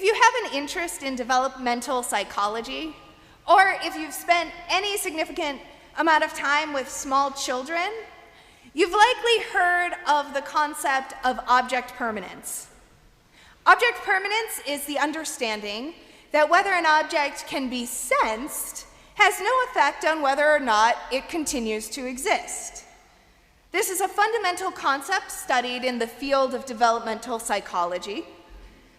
If you have an interest in developmental psychology, or if you've spent any significant amount of time with small children, you've likely heard of the concept of object permanence. Object permanence is the understanding that whether an object can be sensed has no effect on whether or not it continues to exist. This is a fundamental concept studied in the field of developmental psychology,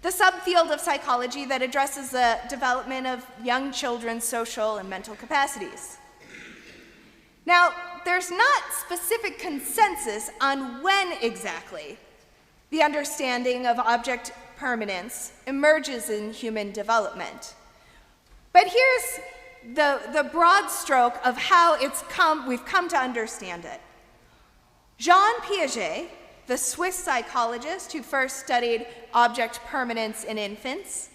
the subfield of psychology that addresses the development of young children's social and mental capacities. Now, there's not specific consensus on when exactly the understanding of object permanence emerges in human development. But here's the broad stroke of how we've come to understand it. Jean Piaget, the Swiss psychologist who first studied object permanence in infants,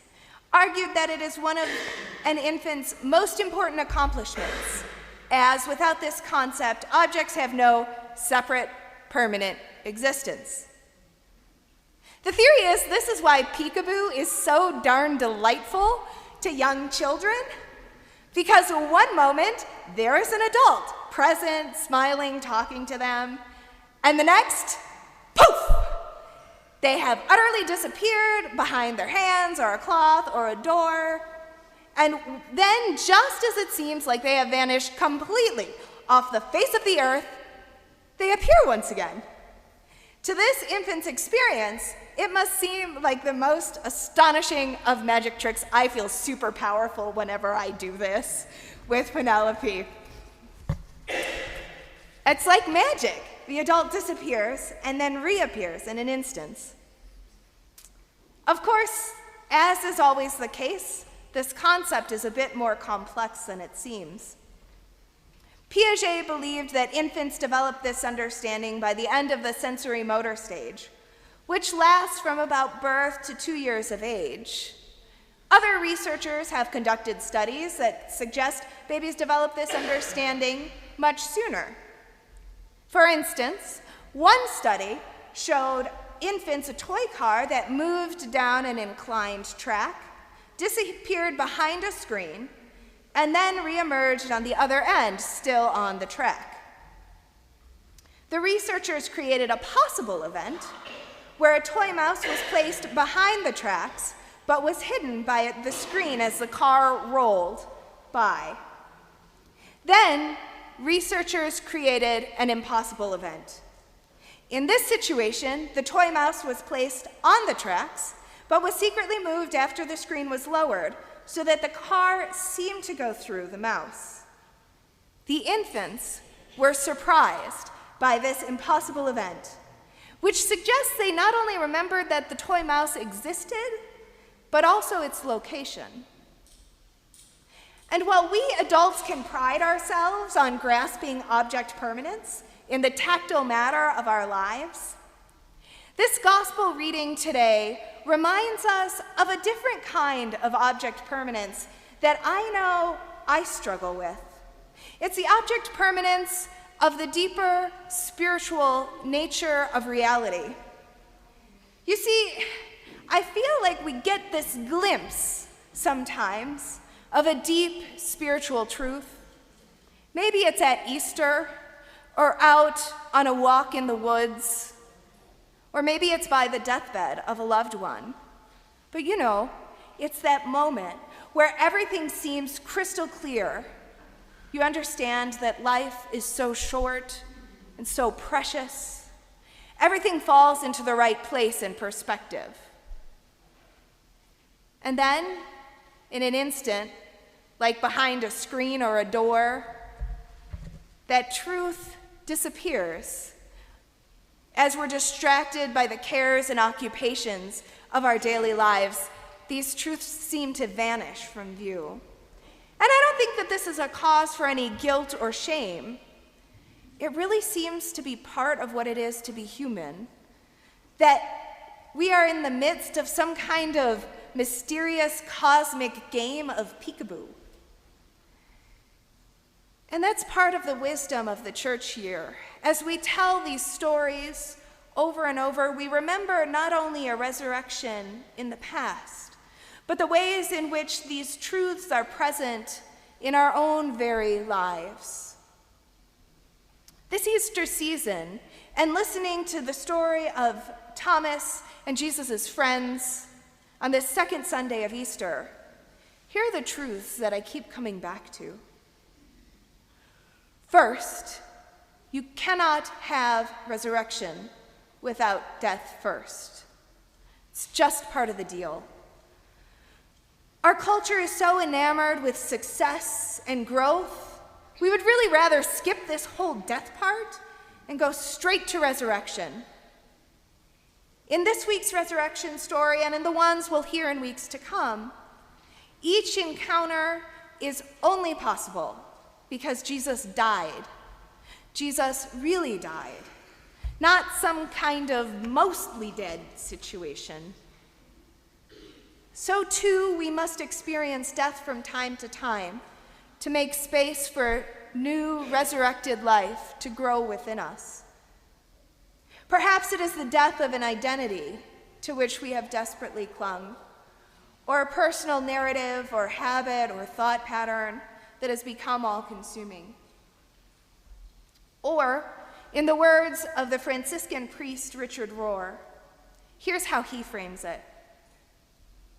argued that it is one of an infant's most important accomplishments, as without this concept, objects have no separate, permanent existence. The theory is this is why peekaboo is so darn delightful to young children, because one moment there is an adult present, smiling, talking to them, and the next, poof! They have utterly disappeared behind their hands or a cloth or a door. And then, just as it seems like they have vanished completely off the face of the earth, they appear once again. To this infant's experience, it must seem like the most astonishing of magic tricks. I feel super powerful whenever I do this with Penelope. It's like magic. The adult disappears and then reappears in an instant. Of course, as is always the case, this concept is a bit more complex than it seems. Piaget believed that infants develop this understanding by the end of the sensory motor stage, which lasts from about birth to 2 years of age. Other researchers have conducted studies that suggest babies develop this understanding much sooner. For instance, one study showed infants a toy car that moved down an inclined track, disappeared behind a screen, and then reemerged on the other end, still on the track. The researchers created a possible event where a toy mouse was placed behind the tracks, but was hidden by the screen as the car rolled by. Then, researchers created an impossible event. In this situation, the toy mouse was placed on the tracks, but was secretly moved after the screen was lowered, so that the car seemed to go through the mouse. The infants were surprised by this impossible event, which suggests they not only remembered that the toy mouse existed, but also its location. And while we adults can pride ourselves on grasping object permanence in the tactile matter of our lives, this gospel reading today reminds us of a different kind of object permanence that I know I struggle with. It's the object permanence of the deeper spiritual nature of reality. You see, I feel like we get this glimpse sometimes of a deep spiritual truth. Maybe it's at Easter, or out on a walk in the woods, or maybe it's by the deathbed of a loved one. But you know, it's that moment where everything seems crystal clear. You understand that life is so short and so precious. Everything falls into the right place and perspective. And then, in an instant, like behind a screen or a door, that truth disappears as we're distracted by the cares and occupations of our daily lives. These truths seem to vanish from view. And I don't think that this is a cause for any guilt or shame. It really seems to be part of what it is to be human, that we are in the midst of some kind of mysterious cosmic game of peekaboo. And that's part of the wisdom of the church here. As we tell these stories over and over, we remember not only a resurrection in the past, but the ways in which these truths are present in our own very lives. This Easter season, and listening to the story of Thomas and Jesus' friends on this second Sunday of Easter, here are the truths that I keep coming back to. First, you cannot have resurrection without death first. It's just part of the deal. Our culture is so enamored with success and growth, we would really rather skip this whole death part and go straight to resurrection. In this week's resurrection story, and in the ones we'll hear in weeks to come, each encounter is only possible because Jesus died. Jesus really died, not some kind of mostly dead situation. So too, we must experience death from time to time to make space for new resurrected life to grow within us. Perhaps it is the death of an identity to which we have desperately clung, or a personal narrative or habit or thought pattern that has become all-consuming. Or, in the words of the Franciscan priest Richard Rohr, here's how he frames it.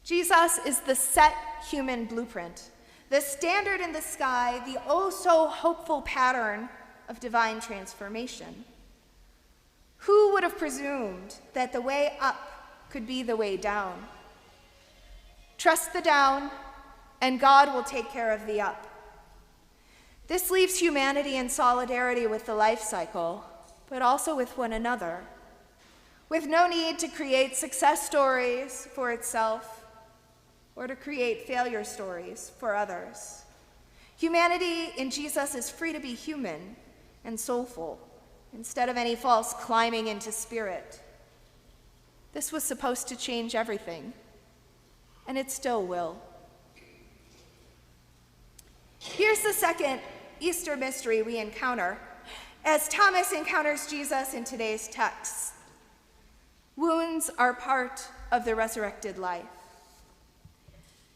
Jesus is the set human blueprint, the standard in the sky, the oh-so-hopeful pattern of divine transformation. Who would have presumed that the way up could be the way down? Trust the down, and God will take care of the up. This leaves humanity in solidarity with the life cycle, but also with one another, with no need to create success stories for itself or to create failure stories for others. Humanity in Jesus is free to be human and soulful, instead of any false climbing into spirit. This was supposed to change everything, and it still will. Here's the second Easter mystery we encounter as Thomas encounters Jesus in today's text. Wounds are part of the resurrected life.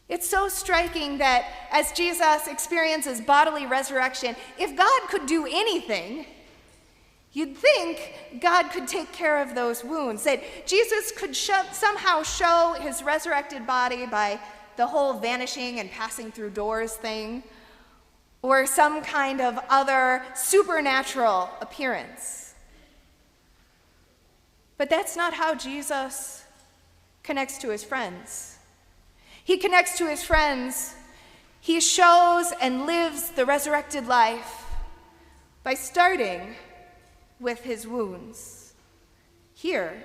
It's so striking that as Jesus experiences bodily resurrection, if God could do anything, you'd think God could take care of those wounds, that Jesus could somehow show his resurrected body by the whole vanishing and passing through doors thing, or some kind of other supernatural appearance. But that's not how Jesus connects to his friends. He connects to his friends. He shows and lives the resurrected life by starting with his wounds. Here,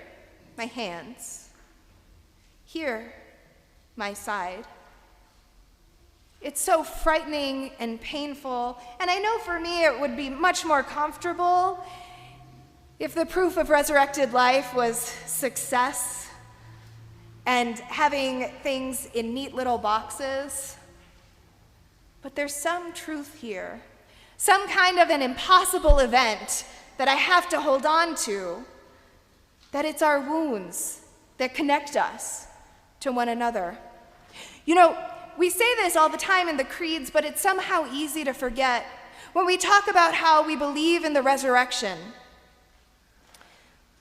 my hands. Here, my side. It's so frightening and painful, and I know for me it would be much more comfortable if the proof of resurrected life was success and having things in neat little boxes. But there's some truth here, some kind of an impossible event that I have to hold on to, that it's our wounds that connect us to one another. You know, we say this all the time in the creeds, but it's somehow easy to forget when we talk about how we believe in the resurrection.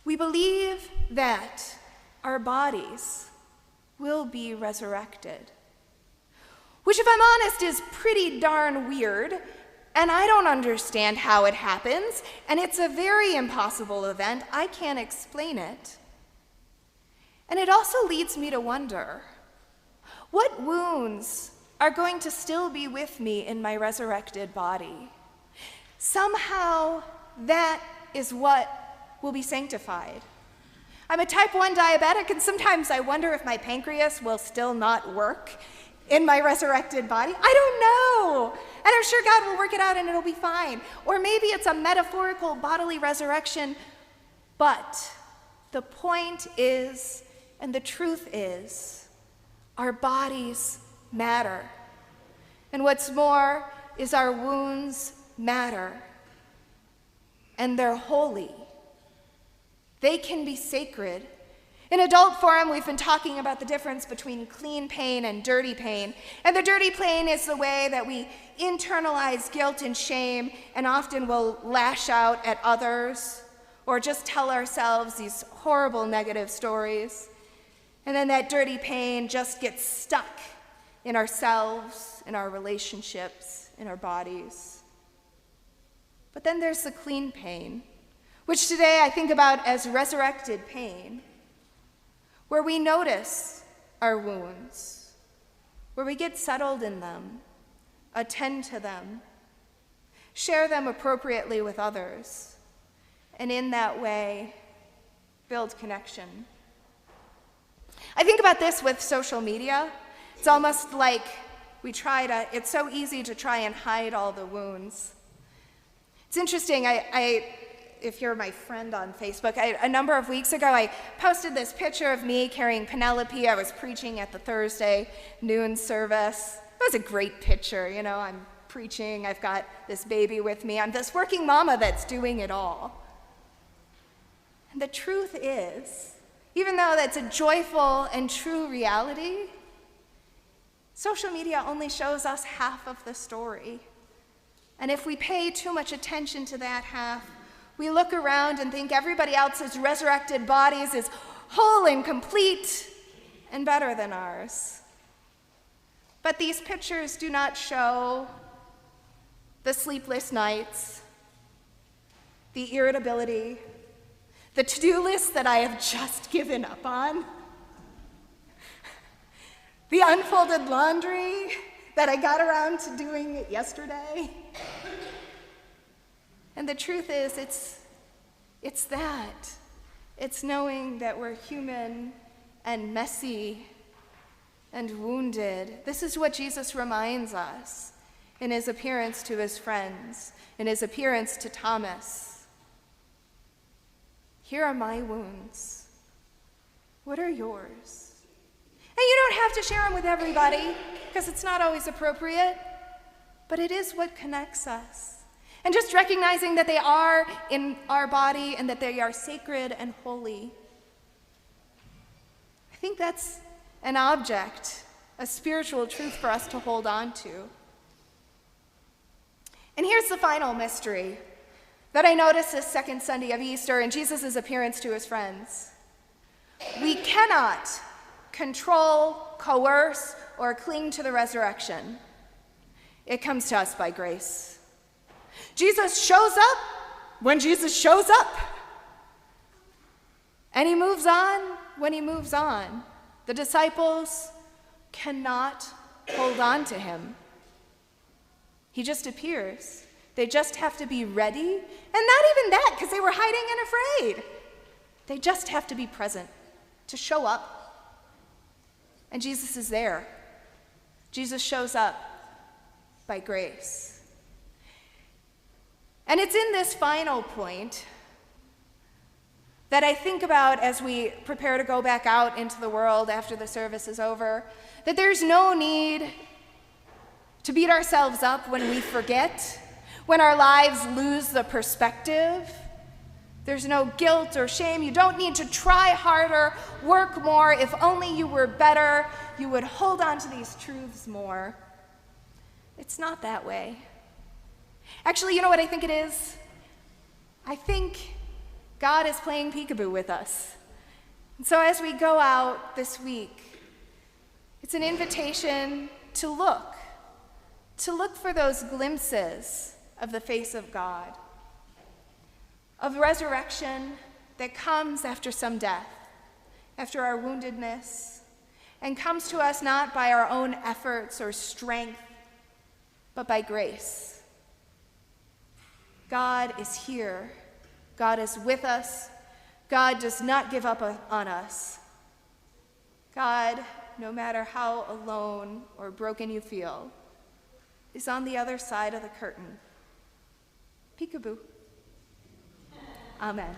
We believe that our bodies will be resurrected, which, if I'm honest, is pretty darn weird, and I don't understand how it happens, and it's a very impossible event. I can't explain it. And it also leads me to wonder, what wounds are going to still be with me in my resurrected body? Somehow, that is what will be sanctified. I'm a type 1 diabetic, and sometimes I wonder if my pancreas will still not work in my resurrected body. I don't know. And I'm sure God will work it out and it'll be fine. Or maybe it's a metaphorical bodily resurrection. But the point is, and the truth is, our bodies matter. And what's more is our wounds matter. And they're holy. They can be sacred, In Adult Forum, we've been talking about the difference between clean pain and dirty pain. And the dirty pain is the way that we internalize guilt and shame and often will lash out at others or just tell ourselves these horrible negative stories. And then that dirty pain just gets stuck in ourselves, in our relationships, in our bodies. But then there's the clean pain, which today I think about as resurrected pain, where we notice our wounds, where we get settled in them, attend to them, share them appropriately with others, and in that way, build connection. I think about this with social media. It's almost like it's so easy to try and hide all the wounds. It's interesting, if you're my friend on Facebook, a number of weeks ago, I posted this picture of me carrying Penelope. I was preaching at the Thursday noon service. It was a great picture, I'm preaching, I've got this baby with me. I'm this working mama that's doing it all. And the truth is, even though that's a joyful and true reality, social media only shows us half of the story. And if we pay too much attention to that half, we look around and think everybody else's resurrected bodies is whole and complete and better than ours. But these pictures do not show the sleepless nights, the irritability, the to-do list that I have just given up on, the unfolded laundry that I got around to doing yesterday. And the truth is, it's that. It's knowing that we're human and messy and wounded. This is what Jesus reminds us in his appearance to his friends, in his appearance to Thomas. Here are my wounds. What are yours? And you don't have to share them with everybody, because it's not always appropriate, but it is what connects us. And just recognizing that they are in our body and that they are sacred and holy. I think that's an object, a spiritual truth for us to hold on to. And here's the final mystery that I noticed this second Sunday of Easter in Jesus' appearance to his friends. We cannot control, coerce, or cling to the resurrection. It comes to us by grace. Jesus shows up when Jesus shows up. And he moves on when he moves on. The disciples cannot hold on to him. He just appears. They just have to be ready. And not even that, because they were hiding and afraid. They just have to be present, to show up. And Jesus is there. Jesus shows up by grace. And it's in this final point that I think about as we prepare to go back out into the world after the service is over, that there's no need to beat ourselves up when we forget, when our lives lose the perspective. There's no guilt or shame. You don't need to try harder, work more. If only you were better, you would hold on to these truths more. It's not that way. Actually, you know what I think it is? I think God is playing peekaboo with us. And so as we go out this week, it's an invitation to look for those glimpses of the face of God, of resurrection that comes after some death, after our woundedness, and comes to us not by our own efforts or strength, but by grace. God is here. God is with us. God does not give up on us. God, no matter how alone or broken you feel, is on the other side of the curtain. Peekaboo. Amen.